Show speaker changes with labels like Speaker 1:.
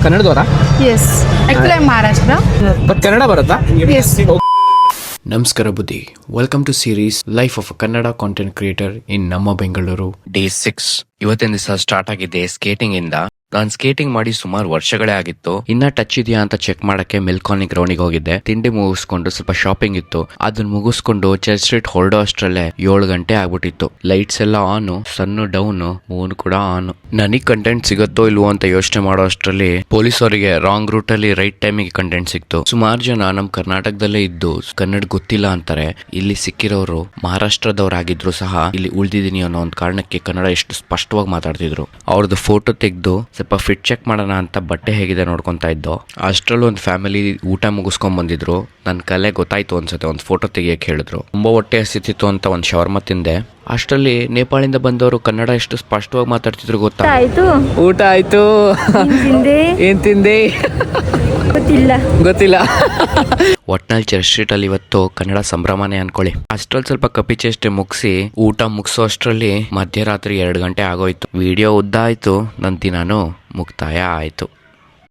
Speaker 1: ಕನ್ನಡದವರಾ?
Speaker 2: Yes actually Maharashtra.
Speaker 1: But Kannada ಬರುತ್ತಾ?
Speaker 2: Yes.
Speaker 3: ನಮಸ್ಕಾರ ಬುದ್ಧಿ, welcome to series life of a Kannada content creator in ನಮ್ಮ Bengaluru. Day 6 ಇವತ್ತಿನ ದಿವಸ ಸ್ಟಾರ್ಟ್ ಆಗಿದೆ ಸ್ಕೇಟಿಂಗ್ ಇಂದ. ನಾನ್ ಸ್ಕೇಟಿಂಗ್ ಮಾಡಿ ಸುಮಾರು ವರ್ಷಗಳೇ ಆಗಿತ್ತು. ಇನ್ನ ಟಚ್ ಇದೆಯಾ ಅಂತ ಚೆಕ್ ಮಾಡಕ್ಕೆ ಮಿಲ್ಕ್ ಕಾಲನಿ ಗ್ರೌಂಡಿಗೆ ಹೋಗಿದ್ದೆ. ತಿಂಡಿ ಮುಗಿಸ್ಕೊಂಡು ಸ್ವಲ್ಪ ಶಾಪಿಂಗ್ ಇತ್ತು, ಅದನ್ನ ಮುಗಿಸ್ಕೊಂಡು ಚರ್ಚ್ ಸ್ಟ್ರೀಟ್ ಹೊರಡೋ ಅಷ್ಟ್ರಲ್ಲೇ 7 ಗಂಟೆ ಆಗ್ಬಿಟ್ಟಿತ್ತು. ಲೈಟ್ಸ್ ಎಲ್ಲ ಆನ್, ಸನ್ ಡೌನ್, ಮೂನ್ ಕೂಡ ಆನ್. ನನಗ್ ಕಂಟೆಂಟ್ ಸಿಗುತ್ತೋ ಇಲ್ವೋ ಅಂತ ಯೋಚನೆ ಮಾಡೋ ಅಷ್ಟ್ರಲ್ಲಿ ಪೊಲೀಸ್ ಅವರಿಗೆ ರಾಂಗ್ ರೂಟ್ ಅಲ್ಲಿ ರೈಟ್ ಟೈಮಿಗೆ ಕಂಟೆಂಟ್ ಸಿಕ್ತು. ಸುಮಾರು ಜನ ನಮ್ ಕರ್ನಾಟಕದಲ್ಲೇ ಇದ್ದು ಕನ್ನಡ ಗೊತ್ತಿಲ್ಲ ಅಂತಾರೆ. ಇಲ್ಲಿ ಸಿಕ್ಕಿರೋರು ಮಹಾರಾಷ್ಟ್ರದವರಾಗಿದ್ರು ಸಹ ಇಲ್ಲಿ ಉಳ್ದಿದೀನಿ ಅನ್ನೋ ಒಂದು ಕಾರಣಕ್ಕೆ ಕನ್ನಡ ಎಷ್ಟು ಸ್ಪಷ್ಟವಾಗಿ ಮಾತಾಡ್ತಿದ್ರು. ಅವ್ರದ್ದು ಫೋಟೋ ತೆಗೆದು ಸ್ವಲ್ಪ ಫಿಟ್ ಚೆಕ್ ಮಾಡೋಣ ಅಂತ ಬಟ್ಟೆ ಹೇಗಿದೆ ನೋಡ್ಕೊಂತಾ ಇದ್ದೋ. ಅಷ್ಟ್ರಲ್ಲಿ ಒಂದು ಫ್ಯಾಮಿಲಿ ಊಟ ಮುಗಿಸ್ಕೊಂಡ್ ಬಂದಿದ್ರು. ನನ್ನ ಕಲೆ ಗೊತ್ತಾಯ್ತು ಅನ್ಸುತ್ತೆ, ಒಂದು ಫೋಟೋ ತೆಗಿಯಕ್ಕೆ ಹೇಳಿದ್ರು. ತುಂಬಾ ಹೊಟ್ಟೆ ಹಸಿತಿತ್ತು ಅಂತ ಒಂದು ಶವರ್ಮ ತಿಂದೆ. ಅಷ್ಟರಲ್ಲಿ ನೇಪಾಳಿಂದ ಬಂದವರು ಕನ್ನಡ ಎಷ್ಟು ಸ್ಪಷ್ಟವಾಗಿ ಮಾತಾಡ್ತಿದ್ರು ಗೊತ್ತಾ? ಊಟ ಆಯ್ತು. ಏನ್ ತಿಂದೆ? ಗೊತ್ತಿಲ್ಲ. ಒಟ್ನಲ್ಲಿ ಚರ್ಚ್ ಸ್ಟ್ರೀಟ್ ಅಲ್ಲಿ ಇವತ್ತು ಕನ್ನಡ ಸಂಭ್ರಮನೇ ಅನ್ಕೊಳ್ಳಿ. ಅಷ್ಟ್ರಲ್ಲಿ ಸ್ವಲ್ಪ ಕಪಿಚೇಷ್ಟೆ ಮುಗಿಸಿ ಊಟ ಮುಗಿಸೋ ಅಷ್ಟ್ರಲ್ಲಿ ಮಧ್ಯರಾತ್ರಿ 2 ಗಂಟೆ ಆಗೋಯ್ತು. ವಿಡಿಯೋ ಉದ್ದ ಆಯ್ತು, ನನ್ನ ದಿನಾನು ಮುಕ್ತಾಯ ಆಯ್ತು.